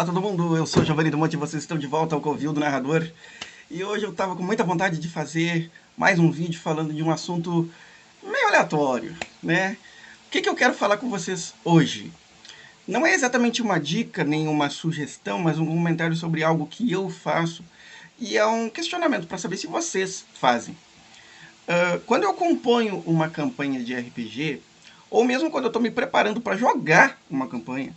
Olá todo mundo, eu sou Giovanni do Monte e vocês estão de volta ao Covil do Narrador. E hoje eu estava com muita vontade de fazer mais um vídeo falando de um assunto meio aleatório, né? O que eu quero falar com vocês hoje? Não é exatamente uma dica nem uma sugestão, mas um comentário sobre algo que eu faço e é um questionamento para saber se vocês fazem. Quando eu componho uma campanha de RPG, ou mesmo quando eu estou me preparando para jogar uma campanha,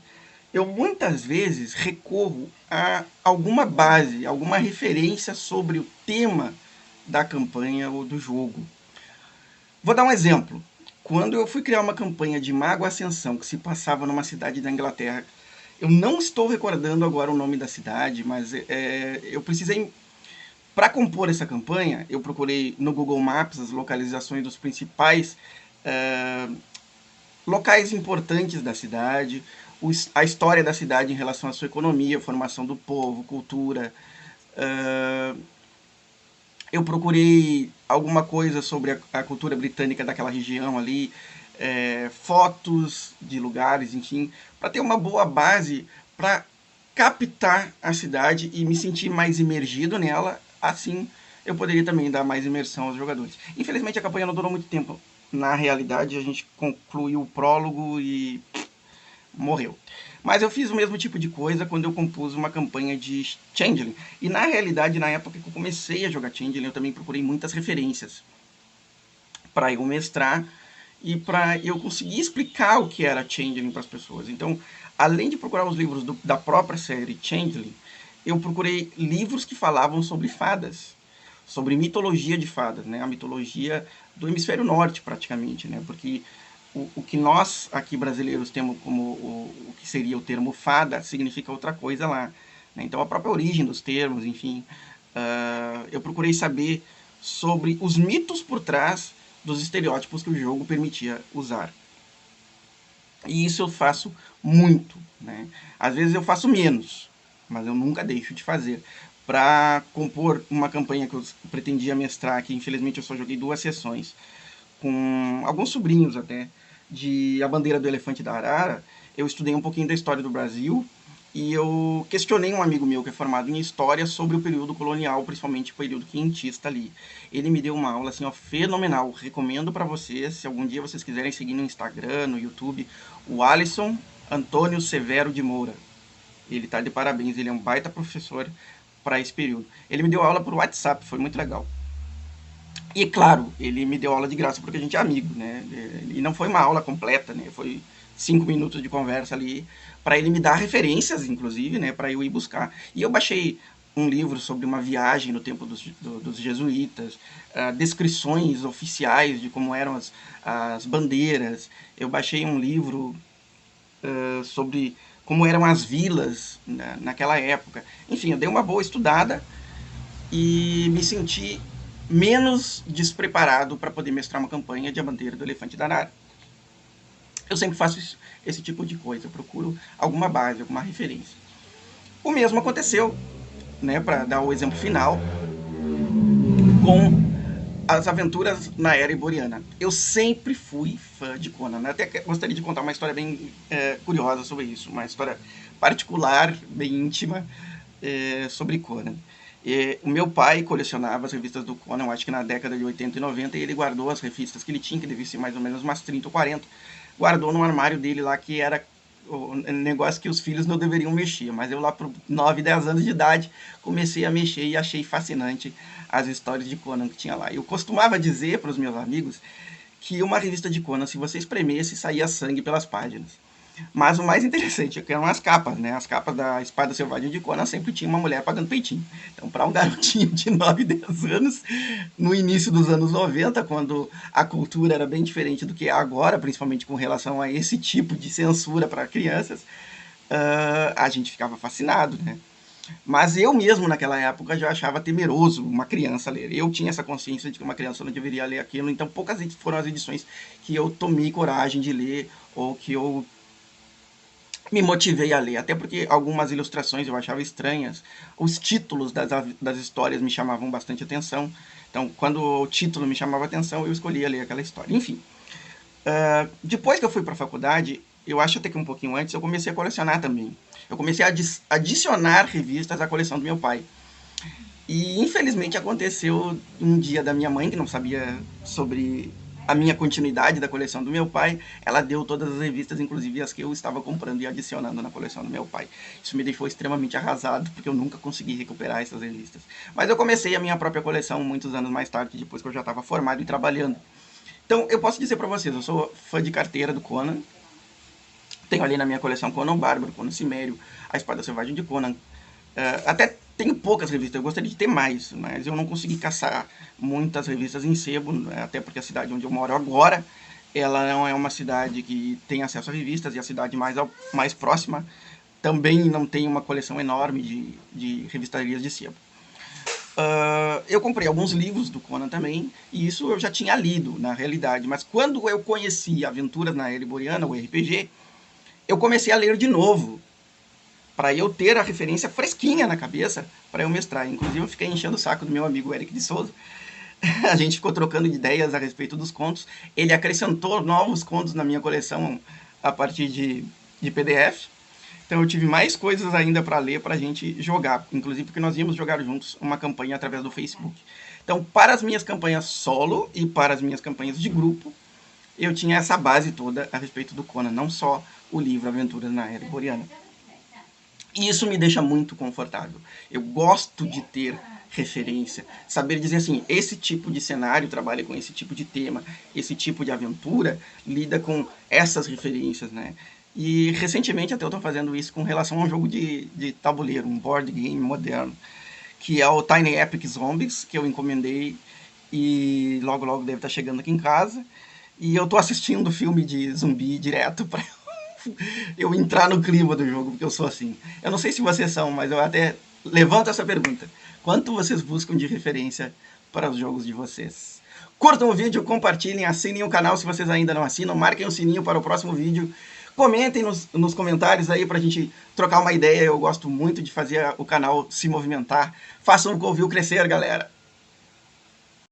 eu muitas vezes recorro a alguma base, alguma referência sobre o tema da campanha ou do jogo. Vou dar um exemplo. Quando eu fui criar uma campanha de Mago Ascensão, que se passava numa cidade da Inglaterra, eu não estou recordando agora o nome da cidade, mas eu precisei, para compor essa campanha, eu procurei no Google Maps as localizações dos principais locais importantes da cidade, a história da cidade em relação à sua economia, formação do povo, cultura. Eu procurei alguma coisa sobre a cultura britânica daquela região ali, fotos de lugares, enfim, para ter uma boa base para captar a cidade e me sentir mais imergido nela, assim eu poderia também dar mais imersão aos jogadores. Infelizmente a campanha não durou muito tempo. Na realidade, a gente concluiu o prólogo e morreu. Mas eu fiz o mesmo tipo de coisa quando eu compus uma campanha de Changeling. E na realidade, na época que eu comecei a jogar Changeling, eu também procurei muitas referências para eu mestrar e para eu conseguir explicar o que era Changeling para as pessoas. Então, além de procurar os livros da própria série Changeling, eu procurei livros que falavam sobre fadas, sobre mitologia de fadas, né? A mitologia do hemisfério norte, praticamente, né? Porque o que nós aqui brasileiros temos como o que seria o termo fada significa outra coisa lá, né? Então a própria origem dos termos, enfim, eu procurei saber sobre os mitos por trás dos estereótipos que o jogo permitia usar. E isso eu faço muito, né? Às vezes eu faço menos, mas eu nunca deixo de fazer. Para compor uma campanha que eu pretendia mestrar, que infelizmente eu só joguei 2 sessões, com alguns sobrinhos até, de A Bandeira do Elefante da Arara, eu estudei um pouquinho da história do Brasil e eu questionei um amigo meu que é formado em história sobre o período colonial, principalmente o período quintista ali. Ele me deu uma aula assim, ó, fenomenal. Recomendo para vocês, se algum dia vocês quiserem seguir no Instagram, no YouTube, o Alisson Antônio Severo de Moura. Ele tá de parabéns, ele é um baita professor para esse período. Ele me deu aula por WhatsApp, foi muito legal. E claro, ele me deu aula de graça porque a gente é amigo, né? E não foi uma aula completa, né? Foi 5 minutos de conversa ali para ele me dar referências, inclusive, né? Para eu ir buscar. E eu baixei um livro sobre uma viagem no tempo dos jesuítas, descrições oficiais de como eram as bandeiras. Eu baixei um livro sobre como eram as vilas naquela época. Enfim, eu dei uma boa estudada e me senti menos despreparado para poder mestrar uma campanha de A Bandeira do Elefante da Arara. Eu sempre faço esse tipo de coisa, eu procuro alguma base, alguma referência. O mesmo aconteceu, né, para dar o exemplo final, com as aventuras na Era Iboriana. Eu sempre fui fã de Conan, né? Até gostaria de contar uma história bem curiosa sobre isso, uma história particular, bem íntima, sobre Conan. O meu pai colecionava as revistas do Conan, eu acho que na década de 80 e 90, e ele guardou as revistas que ele tinha, que devia ser mais ou menos umas 30 ou 40, guardou no armário dele lá, que era o negócio que os filhos não deveriam mexer, mas eu lá por 9, 10 anos de idade comecei a mexer e achei fascinante as histórias de Conan que tinha lá. Eu costumava dizer para os meus amigos que uma revista de Conan, se você espremesse, saía sangue pelas páginas. Mas o mais interessante é que eram as capas, né? As capas da Espada Selvagem de Conan sempre tinha uma mulher pagando peitinho. Então, para um garotinho de 9, 10 anos, no início dos anos 90, quando a cultura era bem diferente do que é agora, principalmente com relação a esse tipo de censura para crianças, a gente ficava fascinado, né? Mas eu mesmo, naquela época, já achava temeroso uma criança ler. Eu tinha essa consciência de que uma criança não deveria ler aquilo, então poucas foram as edições que eu tomei coragem de ler ou que eu me motivei a ler, até porque algumas ilustrações eu achava estranhas, os títulos das histórias me chamavam bastante atenção, então quando o título me chamava atenção eu escolhia ler aquela história. Enfim, depois que eu fui para a faculdade, eu acho até que um pouquinho antes, eu comecei a colecionar também. Eu comecei a adicionar revistas à coleção do meu pai. E infelizmente aconteceu um dia da minha mãe, que não sabia sobre a minha continuidade da coleção do meu pai, ela deu todas as revistas, inclusive as que eu estava comprando e adicionando na coleção do meu pai. Isso me deixou extremamente arrasado, porque eu nunca consegui recuperar essas revistas. Mas eu comecei a minha própria coleção muitos anos mais tarde, depois que eu já estava formado e trabalhando. Então, eu posso dizer para vocês, eu sou fã de carteira do Conan, tenho ali na minha coleção Conan Bárbaro, Conan Cimério, A Espada Selvagem de Conan. Até tenho poucas revistas, eu gostaria de ter mais, mas eu não consegui caçar muitas revistas em sebo, até porque a cidade onde eu moro agora, ela não é uma cidade que tem acesso a revistas, e a cidade mais próxima também não tem uma coleção enorme de revistarias de sebo. Eu comprei alguns livros do Conan também, e isso eu já tinha lido, na realidade, mas quando eu conheci Aventuras na Era Iboriana, o RPG, eu comecei a ler de novo, para eu ter a referência fresquinha na cabeça para eu mestrar. Inclusive, eu fiquei enchendo o saco do meu amigo Eric de Souza. A gente ficou trocando ideias a respeito dos contos. Ele acrescentou novos contos na minha coleção a partir de PDF. Então eu tive mais coisas ainda para ler para a gente jogar. Inclusive porque nós íamos jogar juntos uma campanha através do Facebook. Então, para as minhas campanhas solo e para as minhas campanhas de grupo, eu tinha essa base toda a respeito do Conan, não só o livro Aventuras na Era Iboriana. E isso me deixa muito confortável. Eu gosto de ter referência, saber dizer assim, esse tipo de cenário trabalha com esse tipo de tema, esse tipo de aventura lida com essas referências, né? E recentemente até eu estou fazendo isso com relação a um jogo de tabuleiro, um board game moderno, que é o Tiny Epic Zombies, que eu encomendei e logo logo deve estar chegando aqui em casa. E eu estou assistindo filme de zumbi direto para eu entrar no clima do jogo, porque eu sou assim. Eu não sei se vocês são, mas eu até levanto essa pergunta. Quanto vocês buscam de referência para os jogos de vocês? Curtam o vídeo, compartilhem, assinem o canal se vocês ainda não assinam, marquem o sininho para o próximo vídeo. Comentem nos comentários aí pra gente trocar uma ideia. Eu gosto muito de fazer o canal se movimentar. Façam o Covil crescer, galera!